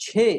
6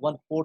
1/4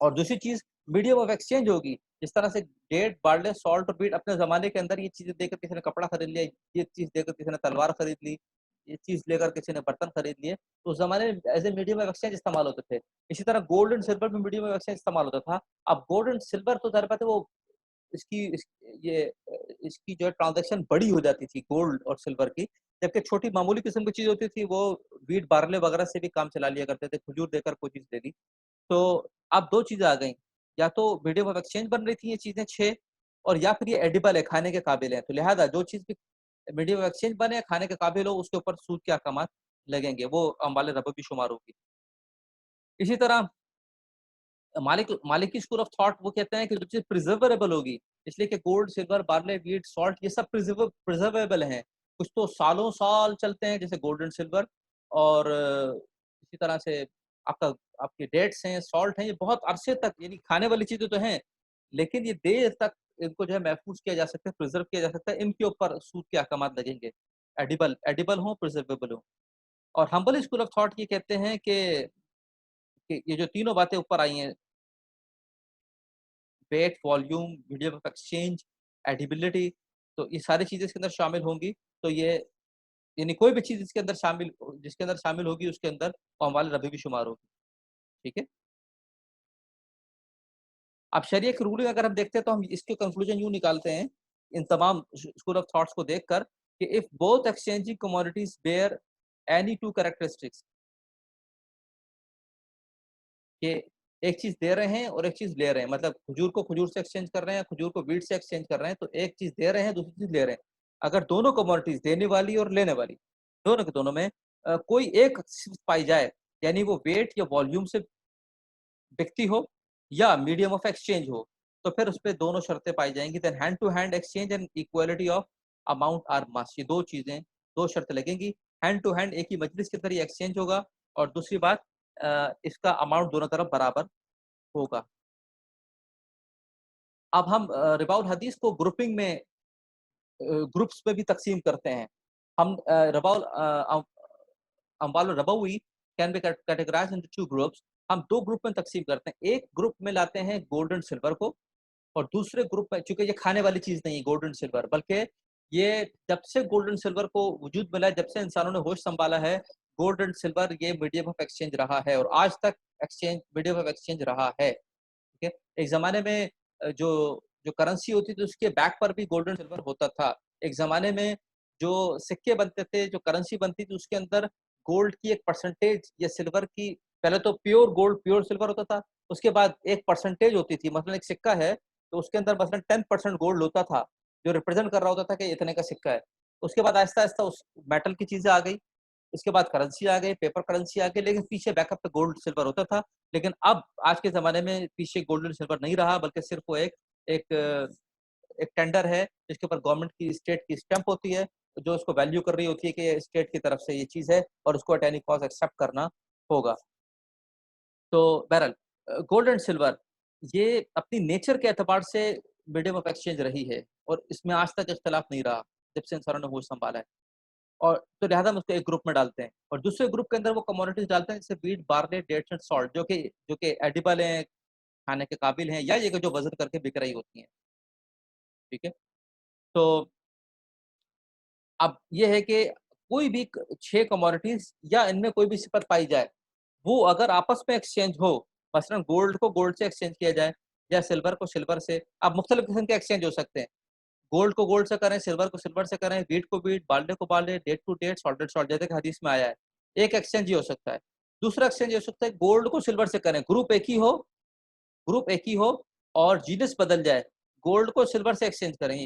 اور دوسری چیز میڈیم آف ایکسچینج ہوگی. جس طرح سے ڈیٹ, بارلے, سالٹ اور ویٹ اپنے زمانے کے اندر یہ چیزیں دے کر کسی نے کپڑا خرید لیا, یہ چیز دے کر کسی نے تلوار خرید لی, یہ چیز لے کر کسی نے برتن خرید لیے, تو اس زمانے میں as a medium of exchange استعمال ہوتے تھے. اسی طرح گولڈ اینڈ سلور میں میڈیم آف ایکسچینج استعمال ہوتا تھا. اب گولڈ اینڈ سلور تو ظاہر بات ہے وہ اس کی اس کی جو ہے ٹرانزیکشن بڑی ہو جاتی تھی گولڈ اور سلور کی, جبکہ چھوٹی معمولی قسم کی چیز ہوتی تھی وہ ویٹ, بارلے وغیرہ سے بھی کام چلا لیا کرتے تھے, کھجور دے کر کوئی چیز دے دی. تو اب دو چیزیں آ گئیں, یا تو میڈیم آف ایکسچینج بن رہی تھی یہ چیزیں 6, اور یا پھر یہ ایڈیبل ہے, کھانے کے قابل ہیں. تو لہٰذا جو چیز بھی میڈیم آف ایکسچینج بنے, کھانے کے قابل ہو, اس کے اوپر سود کے احکامات لگیں گے, وہ اموال ربوی شمار ہوگی. اسی طرح مالکی اسکول آف تھاٹ وہ کہتے ہیں کہ جو چیز پرزرویبل ہوگی, اس لیے کہ gold, silver, barley, wheat, salt یہ سب پرزرویبل ہیں, کچھ تو سالوں سال چلتے ہیں جیسے گولڈ اینڈ سلور, اور اسی طرح سے آپ کے ڈیٹس ہیں, سالٹ ہیں, یہ بہت عرصے تک یعنی کھانے والی چیزیں تو ہیں, لیکن یہ دیر تک ان کو جو ہے محفوظ کیا جا سکتا ہے, پرزرو کیا جا سکتا ہے, ان کے اوپر سود کے احکامات لگیں گے, ایڈیبل ہوں, پرزرویبل ہوں. اور ہمبل اسکول آف تھاٹ یہ کہتے ہیں کہ یہ جو تینوں باتیں اوپر آئی ہیں, weight, volume, medium of exchange, edibility, تو یہ ساری چیزیں اس کے اندر شامل ہوں گی. تو یہ یعنی کوئی بھی چیز جس کے اندر شامل ہوگی اس کے اندر اموال ربوی شمار ہوگی. ٹھیک ہے. اب شریعہ کی رولنگ اگر ہم دیکھتے ہیں تو ہم اس کے کنکلوژن یوں نکالتے ہیں ان تمام اسکول آف تھاٹس کو دیکھ کر کہ if both exchanging commodities bear any two characteristics, کہ ایک چیز دے رہے ہیں اور ایک چیز لے رہے ہیں, مطلب کھجور کو کھجور سے ایکسچینج کر رہے ہیں, کھجور کو ویٹ سے ایکسچینج کر رہے ہیں, تو ایک چیز دے رہے ہیں, دوسری چیز لے رہے ہیں. اگر دونوں کموڈیٹیز, دینے والی اور لینے والی, دونوں کے دونوں میں کوئی ایک پائی جائے, یعنی وہ ویٹ یا والیوم سے بکتی ہو یا میڈیم آف ایکسچینج ہو, تو پھر اس پہ دونوں شرطیں پائی جائیں گی. Then hand to hand exchange and equality of amount are must, یہ دو چیزیں, دو شرطیں لگیں گی. ہینڈ ٹو ہینڈ ایک ہی مجلس کے ذریعے ایکسچینج ہوگا, اور دوسری بات اس کا اماؤنٹ دونوں طرف برابر ہوگا. اب ہم ربا الحدیث کو گروپنگ میں, گروپس میں بھی تقسیم کرتے ہیں. ہم اموال الربوی can be categorized into 2 groups. ہم 2 گروپ میں تقسیم کرتے ہیں. ایک گروپ میں لاتے ہیں گولڈ اینڈ سلور کو, اور دوسرے گروپ میں, چونکہ یہ کھانے والی چیز نہیں ہے گولڈ اینڈ سلور, بلکہ یہ جب سے گولڈ اینڈ سلور کو وجود ملا ہے, جب سے انسانوں نے ہوش سنبھالا ہے, گولڈ اینڈ سلور یہ میڈیم آف ایکسچینج رہا ہے, اور آج تک میڈیم آف ایکسچینج رہا ہے. ٹھیک ہے. ایک زمانے میں جو کرنسی ہوتی تھی اس کے بیک پر بھی گولڈ اینڈ سلور ہوتا تھا. ایک زمانے میں جو سکے بنتے تھے, جو کرنسی بنتی تھی, اس کے اندر گولڈ کی ایک پرسنٹیج یا سلور کی, پہلے تو پیور گولڈ, پیور سلور ہوتا تھا, اس کے بعد ایک پرسنٹیج ہوتی تھی. مثلا ایک سکہ ہے تو اس کے اندر مثلا 10% گولڈ ہوتا تھا, جو ریپرزینٹ کر رہا ہوتا تھا کہ اتنے کا سکہ ہے. اس کے بعد آہستہ آہستہ اس میٹل کی چیزیں آ گئی, اس کے بعد کرنسی آ گئی, پیپر کرنسی آ گئی, لیکن پیچھے بیک اپ پہ گولڈ سلور ہوتا تھا. لیکن اب آج کے زمانے میں پیچھے گولڈ اینڈ سلور نہیں رہا, بلکہ صرف وہ ایک ٹینڈر ہے جس کے اوپر گورنمنٹ کی, اسٹیٹ کی اسٹمپ ہوتی ہے, جو اس کو ویلیو کر رہی ہوتی ہے کہ اسٹیٹ کی طرف سے یہ چیز ہے اور اس کو ایٹ اینی کاسٹ ایکسیپٹ کرنا ہوگا. تو بہرحال گولڈ اینڈ سلور یہ اپنی نیچر کے اعتبار سے میڈیم آف ایکسچینج رہی ہے, اور اس میں آج تک اختلاف نہیں رہا جب سے انسانوں نے ہوش سنبھالا ہے. اور تو لہٰذا ہم اس کو ایک گروپ میں ڈالتے ہیں, اور دوسرے گروپ کے اندر وہ کموڈیٹیز ڈالتے ہیں جیسے wheat, barley, dates and salt, جو کہ ایڈیبل ہیں, کھانے کے قابل ہیں, یا یہ جو وزن کر کے بک رہی ہوتی ہیں. ٹھیک ہے. تو اب یہ ہے کہ کوئی بھی 6 کموڈیٹیز یا ان میں کوئی بھی صفت پائی جائے, وہ اگر آپس میں ایکسچینج ہو, مثلا گولڈ کو گولڈ سے ایکسچینج کیا جائے یا سلور کو سلور سے. اب مختلف قسم کے ایکسچینج ہو سکتے ہیں, گولڈ کو گولڈ سے کریں, سلور کو سلور سے کریں, ویٹ کو ویٹ, بارلے کو barley, date to date, salt salt, جیسے کہ حدیث میں آیا ہے. ایک ایکسچینج ہی ہو سکتا ہے. دوسرا ایکسچینج ہو سکتا ہے گولڈ کو سلور سے کریں, گروپ ایک ہی ہو اور جینس بدل جائے, گولڈ کو سلور سے ایکسچینج کریں.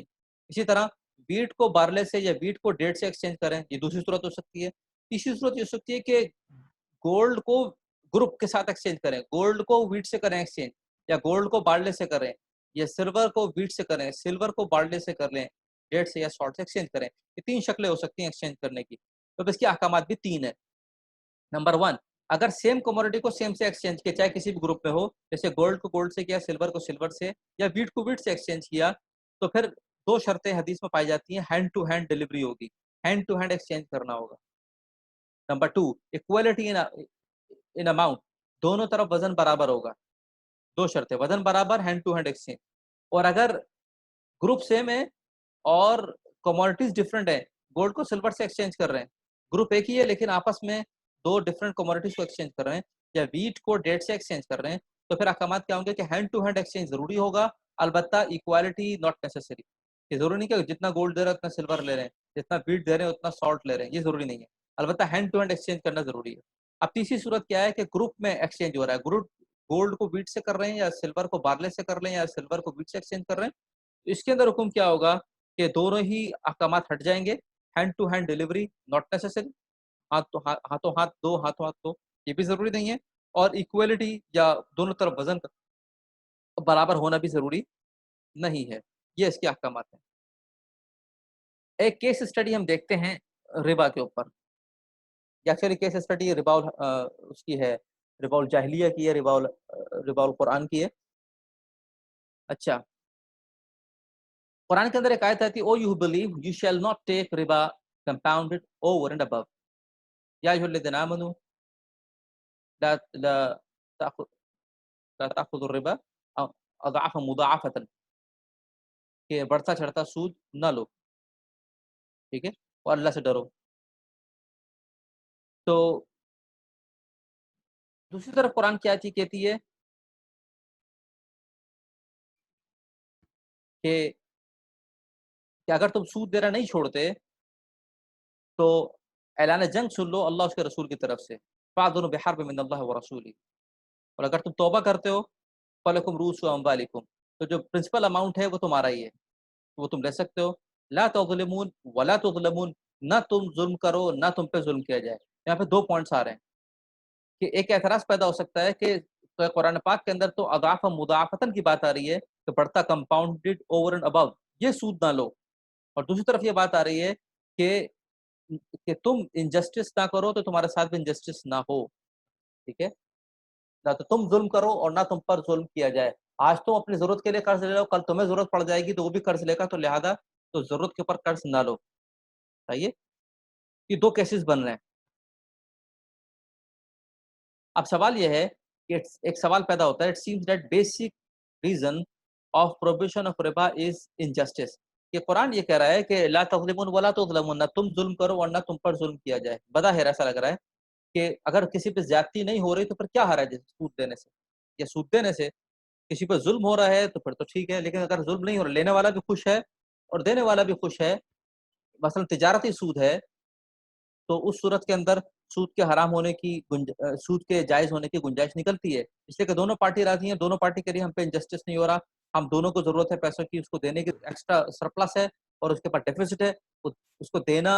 اسی طرح ویٹ کو بارلے سے یا ویٹ کو ڈیٹ سے ایکسچینج کریں, یہ دوسری صورت ہو سکتی ہے. تیسری صورت یہ ہو سکتی ہے کہ گولڈ کو گروپ کے ساتھ ایکسچینج کریں, گولڈ کو ویٹ سے کریں ایکسچینج, یا گولڈ کو بارلے سے کریں, یا سلور کو ویٹ سے کریں, سلور کو بارلے سے کر لیں, ڈیٹ سے یا سالٹ سے ایکسچینج کریں. یہ 3 شکلیں ہو سکتی ہیں ایکسچینج کرنے کی. تو اس کے احکامات بھی 3 ہیں. نمبر 1, اگر سیم کموڈیٹی کو سیم سے ایکسچینج کیا, چاہے کسی بھی گروپ میں ہو, جیسے گولڈ کو گولڈ سے کیا, سلور کو سلور سے, یا ویٹ کو ویٹ سے ایکسچینج کیا, تو پھر 2 شرطیں حدیث میں پائی جاتی ہیں. ہینڈ ٹو ہینڈ ڈلیوری ہوگی, ہینڈ ٹو ہینڈ ایکسچینج کرنا ہوگا. نمبر 2, ایکوالٹی ان اماؤنٹ, دونوں طرف وزن برابر ہوگا. دو شرطیں، وزن برابر، ہینڈ ٹو ہینڈ ایکسچینج. اور اگر گروپ سیم ہے اور کموڈیٹیز ڈفرینٹ ہیں، گولڈ کو سلور سے ایکسچینج کر رہے ہیں، گروپ ایک ہی ہے لیکن آپس میں دو ڈفرینٹ کموڈیٹیز کو ایکسچینج کر رہے ہیں، یا ویٹ کو ڈیٹ سے ایکسچینج کر رہے ہیں، تو پھر احکامات کیا ہوں گے کہ ہینڈ ٹو ہینڈ ایکسچینج ضروری ہوگا. البتہ ایکوالٹی ناٹ نیسیسری. یہ ضروری نہیں کہ جتنا گولڈ دے رہے ہیں اتنا سلور لے رہے ہیں، جتنا ویٹ دے رہے ہیں اتنا سالٹ لے رہے ہیں، یہ ضروری نہیں ہے. البتہ ہینڈ ٹو ہینڈ ایکسچینج کرنا ضروری ہے. اب تیسری صورت کیا ہے کہ گروپ میں ایکسچینج ہو رہا ہے، گروپ گولڈ کو ویٹ سے کر رہے ہیں یا سلور کو بارلے سے کر رہے ہیں یا سلور کو ویٹ سے ایکسچینج کر رہے ہیں. اس کے اندر حکم کیا ہوگا کہ دونوں ہی احکامات ہٹ جائیں گے. Hand to hand delivery not necessary, ہاتھوں ہاتھ دو، ہاتھوں ہاتھ دو، یہ بھی ضروری نہیں ہے. اور ایکویلٹی یا دونوں طرف وزن برابر ہونا بھی ضروری نہیں ہے. یہ اس کے احکامات ہیں. ایک کیس اسٹڈی ہم دیکھتے ہیں ربا کے اوپر. ایکچولی کیس اسٹڈی ربا اس کی ہے، ربا الجاہلیہ کی ہے، ربا القرآن کی ہے. اچھا، قرآن کے اندر ایک آیت آتی ہے، O you believe you shall not take ربا compounded over and above. یا ایھا الذین آمنوا لا لا تأخذ لا تأخذوا الربا اضعافا مضاعفة، کہ بڑھتا چڑھتا سود نہ لو. ٹھیک ہے، اور اللہ سے ڈرو. تو دوسری طرف قرآن کیا چیز کہتی ہے کہ اگر تم سود دینا نہیں چھوڑتے تو اعلان جنگ سن لو اللہ اس کے رسول کی طرف سے. فَأَذَنُوا بِحَرْبٍ مِّنَ اللَّهِ وَرَسُولِهِ. اور اگر تم توبہ کرتے ہو فَلَكُمْ رُءُوسُ أَمْوَالِكُمْ، تو جو پرنسپل اماؤنٹ ہے وہ تمہارا ہی ہے، وہ تم لے سکتے ہو. لا تظلمون ولا تظلمون، نہ تم ظلم کرو نہ تم پہ ظلم کیا جائے. یہاں پہ دو پوائنٹس آ رہے ہیں کہ ایک اعتراض پیدا ہو سکتا ہے کہ قرآن پاک کے اندر تو اضعافا مضاعفتن کی بات آ رہی ہے کہ بڑھتا کمپاؤنڈڈ اوور اینڈ ابو، یہ سود نہ لو. اور دوسری طرف یہ بات آ رہی ہے کہ تم انجسٹس نہ کرو تو تمہارے ساتھ بھی انجسٹس نہ ہو. ٹھیک ہے، نہ تو تم ظلم کرو اور نہ تم پر ظلم کیا جائے. آج تم اپنی ضرورت کے لیے قرض لے لو، کل تمہیں ضرورت پڑ جائے گی تو وہ بھی قرض لے گا، تو لہذا تو ضرورت کے اوپر قرض نہ لو. صحیح ہے، یہ دو کیسز بن رہے ہیں. اب سوال یہ ہے کہ ایک سوال پیدا ہوتا ہے، it seems that basic reason of prohibition of ربا از انجسٹس. کہ قرآن یہ کہہ رہا ہے کہ لا تظلمون ولا تظلمون، نہ تم ظلم کرو اور نہ تم پر ظلم کیا جائے. بظاہر ایسا لگ رہا ہے کہ اگر کسی پہ زیادتی نہیں ہو رہی تو پھر کیا حرج ہے سود دینے سے یا سود دینے سے. کسی پہ ظلم ہو رہا ہے تو پھر تو ٹھیک ہے، لیکن اگر ظلم نہیں ہو رہا، لینے والا بھی خوش ہے اور دینے والا بھی خوش ہے، مثلا تجارتی سود ہے، تو اس صورت کے اندر سود کے حرام ہونے کی سود کے جائز ہونے کی گنجائش نکلتی ہے. اس لیے کہ دونوں پارٹی راضی ہیں، دونوں پارٹی کے لیے ہم پہ انجسٹس نہیں ہو رہا، ہم دونوں کو ضرورت ہے پیسوں کی، اس کو دینے کی ایکسٹرا سرپلس ہے اور اس کے پاس ڈیفیسٹ ہے، اس کو دینا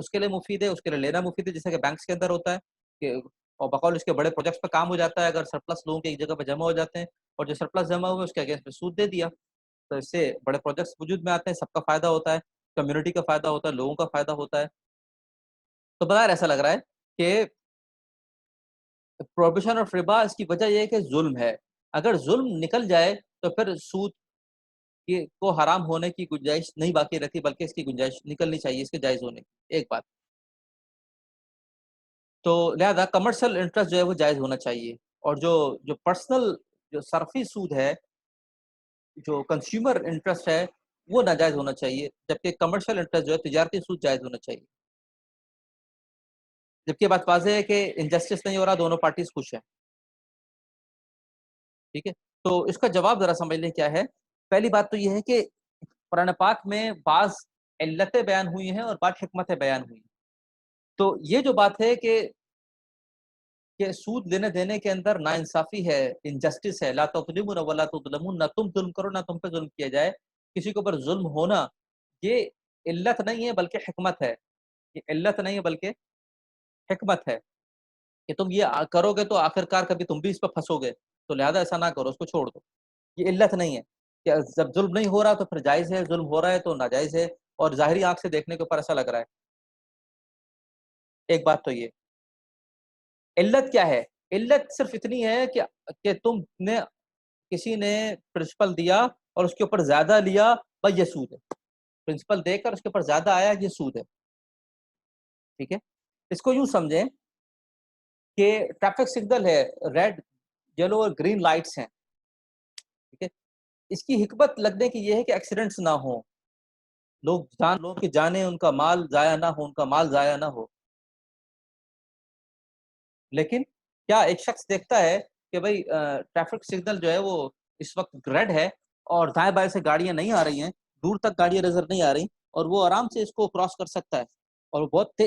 اس کے لیے مفید ہے، اس کے لیے لینا مفید ہے. جیسے کہ بینکس کے اندر ہوتا ہے کہ اور بقول اس کے بڑے پروجیکٹس پہ کام ہو جاتا ہے اگر سرپلس لوگوں کے ایک جگہ پہ جمع ہو جاتے ہیں، اور جو سرپلس جمع ہوئے اس کے اگینسٹ میں سود دے دیا، تو اس سے بڑے پروجیکٹس وجود میں آتے ہیں، سب کا فائدہ ہوتا ہے، کمیونٹی کا فائدہ ہوتا ہے، لوگوں کا فائدہ ہوتا ہے. تو بظاہر ایسا لگ رہا ہے کہ پروہیبیشن آف ربا اس کی وجہ یہ ہے کہ ظلم ہے. اگر ظلم نکل جائے تو پھر سود کو حرام ہونے کی گنجائش نہیں باقی رہتی، بلکہ اس کی گنجائش نکلنی چاہیے اس کے جائز ہونے کی. ایک بات تو لہذا کمرشل انٹرسٹ جو ہے وہ جائز ہونا چاہیے، اور جو پرسنل جو صرفی سود ہے، جو کنزیومر انٹرسٹ ہے، وہ ناجائز ہونا چاہیے، جبکہ کمرشل انٹرسٹ جو ہے تجارتی سود جائز ہونا چاہیے. جبکہ بات واضح ہے کہ انجسٹس نہیں ہو رہا، دونوں پارٹیز خوش ہیں. ٹھیک ہے، تو اس کا جواب ذرا سمجھ لیں کیا ہے. پہلی بات تو یہ ہے کہ قرآن پاک میں بعض علتیں بیان ہوئی ہیں اور بعض حکمتیں بیان ہوئی ہیں. تو یہ جو بات ہے کہ سود لینے دینے کے اندر ناانصافی ہے، انجسٹس ہے، لا تظلمون ولا تظلمون، نہ تم ظلم کرو نہ تم پہ ظلم کیا جائے، کسی کے اوپر ظلم ہونا یہ علت نہیں ہے بلکہ حکمت ہے. یہ علت نہیں ہے بلکہ حکمت ہے کہ تم یہ کرو گے تو آخر کار کبھی تم بھی اس پہ پھنسو گے، تو لہذا ایسا نہ کرو، اس کو چھوڑ دو. یہ علت نہیں ہے کہ جب ظلم نہیں ہو رہا تو پھر جائز ہے، ظلم ہو رہا ہے تو ناجائز ہے، اور ظاہری آنکھ سے دیکھنے کے اوپر ایسا لگ رہا ہے. ایک بات تو یہ علت کیا ہے؟ علت صرف اتنی ہے کہ تم نے کسی نے پرنسپل دیا اور اس کے اوپر زیادہ لیا، بھائی یہ سود ہے. پرنسپل دے کر اس کے اوپر زیادہ آیا، یہ سود ہے. ٹھیک ہے، اس کو یوں سمجھیں کہ ٹریفک سگنل ہے، ریڈ یلو اور گرین لائٹس ہیں. اس کی حکمت لگنے کی یہ ہے کہ ایکسیڈنٹس نہ ہوں، لوگ کی جانیں، ان کا مال ضائع نہ ہو، ان کا مال ضائع نہ ہو. لیکن کیا ایک شخص دیکھتا ہے کہ بھائی ٹریفک سگنل جو ہے وہ اس وقت ریڈ ہے اور دائیں بائیں سے گاڑیاں نہیں آ رہی ہیں، دور تک گاڑیاں نظر نہیں آ رہی، اور وہ آرام سے اس کو کراس کر سکتا ہے اور وہ بہت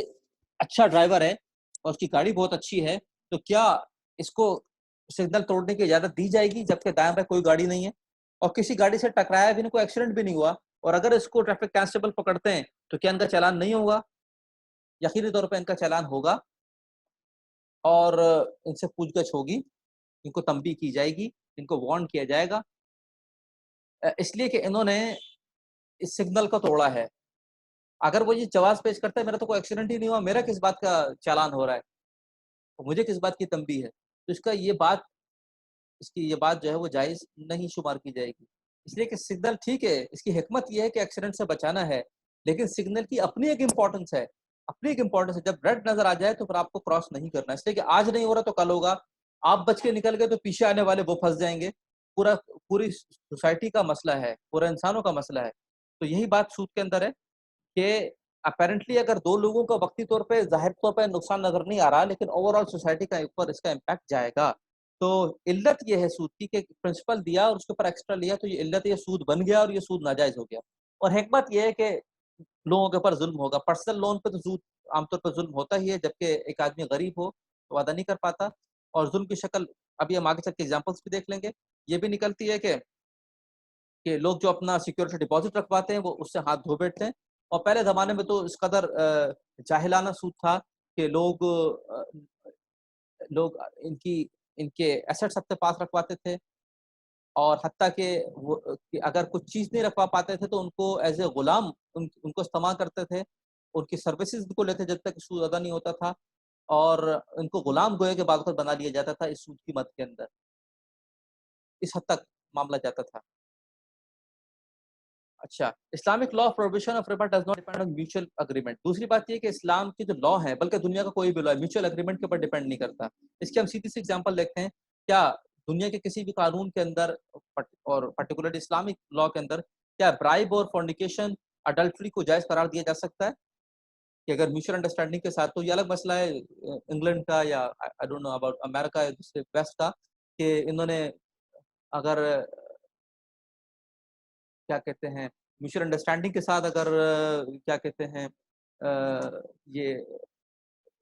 اچھا ڈرائیور ہے اور اس کی گاڑی بہت اچھی ہے، تو کیا اس کو سگنل توڑنے کی اجازت دی جائے گی جبکہ دائیں بائیں کوئی گاڑی نہیں ہے اور کسی گاڑی سے ٹکرایا بھی نہیں، کوئی ایکسیڈنٹ بھی نہیں ہوا، اور اگر اس کو ٹریفک کانسٹیبل پکڑتے ہیں تو کیا ان کا چالان نہیں ہوگا؟ یقینی طور پہ ان کا چالان ہوگا اور ان سے پوچھ گچھ ہوگی، ان کو تنبیہ کی جائے گی، ان کو وارن کیا جائے گا، اس لیے کہ انہوں نے اس سگنل کو توڑا ہے. اگر وہ یہ جواز پیش کرتا ہے میرا تو کوئی ایکسیڈنٹ ہی نہیں ہوا، میرا کس بات کا چالان ہو رہا ہے، مجھے کس بات کی تنبیہ ہے، تو اس کی یہ بات جو ہے وہ جائز نہیں شمار کی جائے گی. اس لیے کہ سگنل ٹھیک ہے، اس کی حکمت یہ ہے کہ ایکسیڈنٹ سے بچانا ہے، لیکن سگنل کی اپنی ایک امپورٹنس ہے، جب ریڈ نظر آ جائے تو پھر آپ کو کراس نہیں کرنا. اس لیے کہ آج نہیں ہو رہا تو کل ہوگا، آپ بچ کے نکل گئے تو پیچھے آنے والے وہ پھنس جائیں گے. پوری سوسائٹی کا مسئلہ ہے، پورے انسانوں کا مسئلہ ہے. تو یہی بات سود کے اندر ہے کہ اپیرنٹلی اگر دو لوگوں کا وقتی طور پہ ظاہر طور پہ نقصان نظر نہیں آ رہا، لیکن اوور آل سوسائٹی کا اوپر اس کا امپیکٹ جائے گا. تو علت یہ ہے سود کی کہ پرنسپل دیا اور اس کے اوپر ایکسٹرا لیا، تو یہ علت یہ سود بن گیا اور یہ سود ناجائز ہو گیا. اور حکمت یہ ہے کہ لوگوں کے اوپر ظلم ہوگا. پرسنل لون پہ تو سود عام طور پر ظلم ہوتا ہی ہے، جبکہ ایک آدمی غریب ہو تو ادا نہیں کر پاتا، اور ظلم کی شکل ابھی ہم آگے چل کے ایگزامپلس بھی دیکھ لیں گے. یہ بھی نکلتی ہے کہ لوگ جو اپنا سیکورٹی ڈپازٹ رکھواتے ہیں وہ اس سے ہاتھ دھو بیٹھتے ہیں. اور پہلے زمانے میں تو اس قدر جاہلانہ سود تھا کہ لوگ ان کے ایسٹس اپنے پاس رکھواتے تھے، اور حتیٰ کہ اگر کچھ چیز نہیں رکھوا پاتے تھے تو ان کو ایز اے غلام ان کو استعمال کرتے تھے، ان کی سروسز کو لیتے جب تک سود ادا نہیں ہوتا تھا، اور ان کو غلام گوئے کے باوجود بنا لیا جاتا تھا اس سود کی مد کے اندر. اس حد تک معاملہ جاتا تھا. اچھا، Islamic law of prohibition of ربا does not depend on mutual agreement. دوسری بات یہ کہ اسلام کی جو لا ہے، بلکہ دنیا کا کوئی بھی لا میوچل اگریمنٹ کے اوپر ڈیپینڈ نہیں کرتا. اس کی ہم سیدھی سی ایگزامپل دیکھتے ہیں. کیا دنیا کے کسی بھی قانون کے اندر اور پرٹیکولرلی اسلامک لا کے اندر کیا برائب اور فورنیکیشن اڈلٹری کو جائز قرار دیا جا سکتا ہے کہ اگر میوچل انڈرسٹینڈنگ کے ساتھ؟ تو یہ الگ مسئلہ ہے انگلینڈ کا یا آئی ڈونٹ نو اباؤٹ امریکہ یا دوسرے ویسٹ کا، کہ انہوں نے اگر کیا کہتے ہیں میوچل انڈرسٹینڈنگ کے ساتھ اگر کیا کہتے ہیں یہ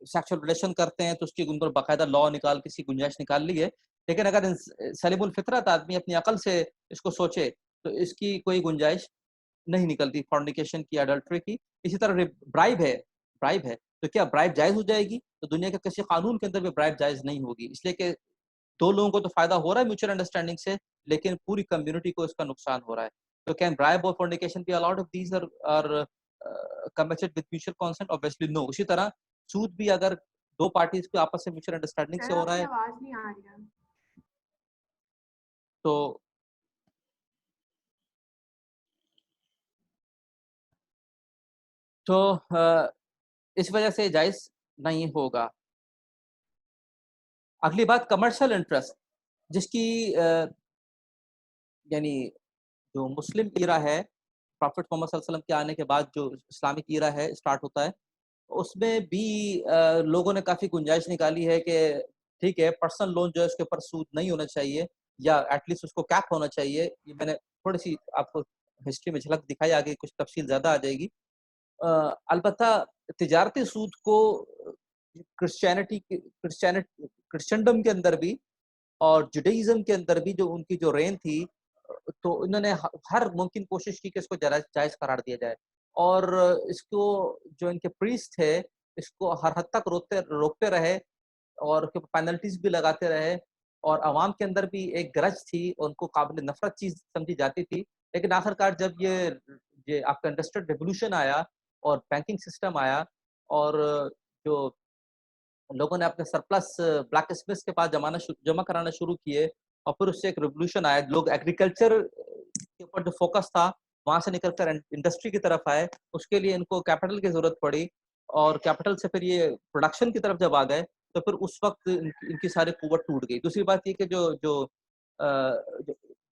سیکشل ریلیشن کرتے ہیں تو اس کی ان پر باقاعدہ لا نکال کسی گنجائش نکال لی ہے. لیکن اگر سلیم الفطرت آدمی اپنی عقل سے اس کو سوچے تو اس کی کوئی گنجائش نہیں نکلتی فورنیکیشن کی، اڈلٹری کی. اسی طرح برائب ہے تو کیا برائب جائز ہو جائے گی؟ تو دنیا کے کسی قانون کے اندر بھی برائب جائز نہیں ہوگی، اس لیے کہ دو لوگوں کو تو فائدہ ہو رہا ہے میوچل انڈرسٹینڈنگ سے، لیکن پوری کمیونٹی کو اس کا نقصان ہو رہا ہے. So can bribe or fornication be allowed if these are committed with mutual consent? Obviously no. اسی طرح سود بھی اگر دو پارٹیز کو آپس سے میوچل انڈرسٹینڈنگ سے ہو رہا ہے آواز نہیں آ رہی ہے تو اس وجہ سے جائز نہیں ہوگا. اگلی بات کمرشل انٹرسٹ، جس کی یعنی جو مسلم ایرا ہے، پرافٹ محمد صلی اللہ علیہ وسلم کے آنے کے بعد جو اسلامک ایرا ہے اسٹارٹ ہوتا ہے، اس میں بھی لوگوں نے کافی گنجائش نکالی ہے کہ ٹھیک ہے پرسنل لون جو ہے اس کے اوپر سود نہیں ہونا چاہیے، یا ایٹ لیسٹ اس کو کیپ ہونا چاہیے. یہ میں نے تھوڑی سی آپ کو ہسٹری میں جھلک دکھائی، آگے کچھ تفصیل زیادہ آ جائے گی. البتہ تجارتی سود کو کرسچنڈم کے اندر بھی اور جوڈائزم کے اندر بھی جو ان کی جو رین تھی، تو انہوں نے ہر ممکن کوشش کی کہ اس کو جائز قرار دیا جائے، اور اس کو جو ان کے پریسٹ تھے اس کو ہر حد تک روکتے رہے اور پینلٹیز بھی لگاتے رہے، اور عوام کے اندر بھی ایک گرج تھی اور ان کو قابل نفرت چیز سمجھی جاتی تھی. لیکن آخر کار جب یہ آپ کا انڈسٹریل ریولوشن آیا اور بینکنگ سسٹم آیا اور جو لوگوں نے اپنے سرپلس بلیک اسمتھس کے پاس جمع کرانا شروع کیے، اور پھر اس سے ایک ریولوشن آیا، لوگ ایگریکلچر کے اوپر جو فوکس تھا وہاں سے نکل کر انڈسٹری کی طرف آئے. اس کے لیے ان کو کیپٹل کی ضرورت پڑی، اور کیپٹل سے پھر یہ پروڈکشن کی طرف جب آ گئے تو پھر اس وقت ان کی ساری قوت ٹوٹ گئی. دوسری بات یہ کہ جو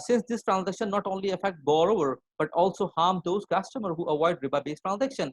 Since this transaction not only affect borrower but also harm those customer who avoid riba based transaction,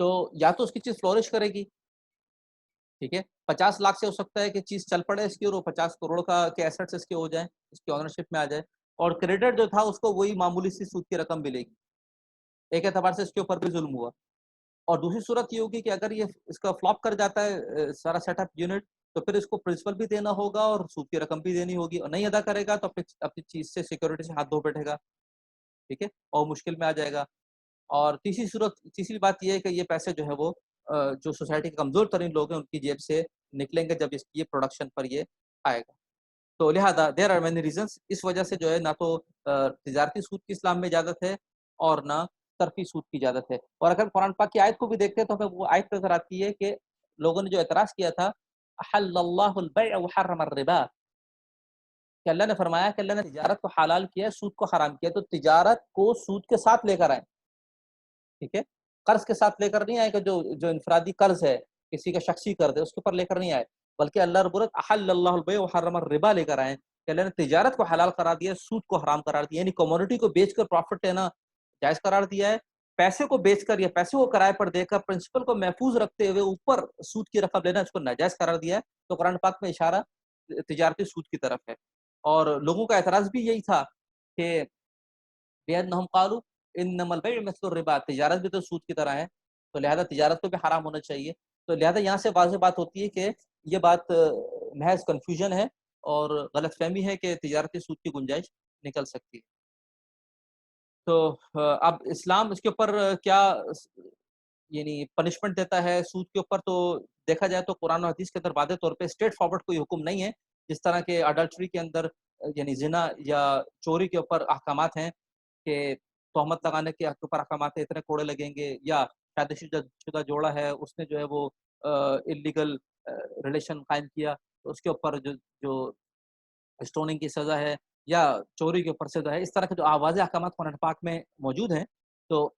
تو یا تو اس کی چیز فلورش کرے گی، ٹھیک ہے، 50 لاکھ سے ہو سکتا ہے کہ چیز چل پڑے اس کی اور وہ 50 کروڑ کے ایسٹس اس کے ہو جائیں، اس کی آنرشپ میں آ جائے، اور کریڈٹ جو تھا اس کو وہی معمولی سی سود کی رقم ملے گی، ایک اعتبار سے اس کے اوپر بھی ظلم ہوا۔ اور دوسری صورت یہ ہوگی کہ اگر یہ اس کا فلاپ کر جاتا ہے سارا سیٹ اپ یونٹ، تو پھر اس کو پرنسپل بھی دینا ہوگا اور سود کی رقم بھی دینی ہوگی، اور نہیں ادا کرے گا تو اپنی چیز سے سیکورٹی سے ہاتھ دھو بیٹھے گا، ٹھیک ہے، اور مشکل میں آ جائے گا۔ اور تیسری بات یہ ہے کہ یہ پیسے جو ہے وہ جو سوسائٹی کے کمزور ترین لوگ ہیں ان کی جیب سے نکلیں گے جب یہ پروڈکشن پر یہ آئے گا۔ تو لہٰذا دیر آر مینی ریزنس، اس وجہ سے جو ہے نہ تو تجارتی سود کی اسلام میں اجازت ہے اور نہ صرفی سود کی اجازت ہے۔ اور اگر قرآن پاک کی آیت کو بھی دیکھتے ہیں تو ہمیں وہ آیت نظر آتی ہے کہ لوگوں نے جو اعتراض کیا تھا، احل اللہ البیع وحرم الربا، کہ اللہ نے فرمایا کہ اللہ نے تجارت کو حلال کیا ہے، سود کو حرام کیا ہے، تو تجارت کو سود کے ساتھ لے کر آئیں، ٹھیک ہے، قرض کے ساتھ لے کر نہیں آئے کہ جو انفرادی قرض ہے، کسی کا شخصی قرض ہے اس کے اوپر لے کر نہیں آئے، بلکہ اللہ رب العزت احل اللہ البیع وحرم الربا لے کر آئے کہ اللہ نے تجارت کو حلال قرار دیا ہے، سود کو حرام قرار دیا، یعنی کموڈٹی کو بیچ کر پروفٹ لینا جائز قرار دیا ہے، پیسے کو بیچ کر یا پیسے کو کرائے پر دے کر پرنسپل کو محفوظ رکھتے ہوئے اوپر سود کی رقم لینا اس کو ناجائز قرار دیا ہے۔ تو قرآن پاک میں اشارہ تجارتی سود کی طرف ہے، اور لوگوں کا اعتراض بھی یہی تھا کہ بِأَنَّهُمْ قَالُوا إِنَّمَا الْبَيْعُ مِثْلُ الرِّبَا، تجارت بھی تو سود کی طرح ہے، تو لہذا تجارت کو بھی حرام ہونا چاہیے۔ تو لہذا یہاں سے واضح بات ہوتی ہے کہ یہ بات محض کنفیوژن ہے اور غلط فہمی ہے کہ تجارتی سود کی گنجائش نکل سکتی ہے۔ تو اب اسلام اس کے اوپر کیا یعنی پنشمنٹ دیتا ہے سود کے اوپر، تو دیکھا جائے تو قرآن و حدیث کے اندر واضح طور پہ اسٹریٹ فارورڈ کوئی حکم نہیں ہے، جس طرح کہ اڈلٹری کے اندر یعنی زنا یا چوری کے اوپر احکامات ہیں کہ تہمت لگانے کے اوپر احکامات ہیں، اتنے کوڑے لگیں گے، یا شادی شدہ جوڑا ہے اس نے جو ہے وہ انلیگل ریلیشن قائم کیا تو اس کے اوپر جو اسٹوننگ کی سزا ہے، یا چوری کے اوپر سزا ہے، اس طرح کے جو واضح احکامات قرآن پاک میں موجود ہیں، تو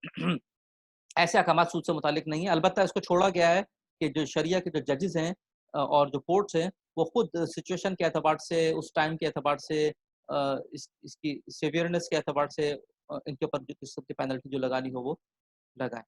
ایسے احکامات سود سے متعلق نہیں ہیں۔ البتہ اس کو چھوڑا گیا ہے کہ جو شریعہ کے جو ججز ہیں اور جو کورٹس ہیں وہ خود سچویشن کے اعتبار سے، اس ٹائم کے اعتبار سے، اس کی سیویئرنس کے اعتبار سے ان کے اوپر جو قسم کی پینلٹی جو لگانی ہو وہ لگائیں۔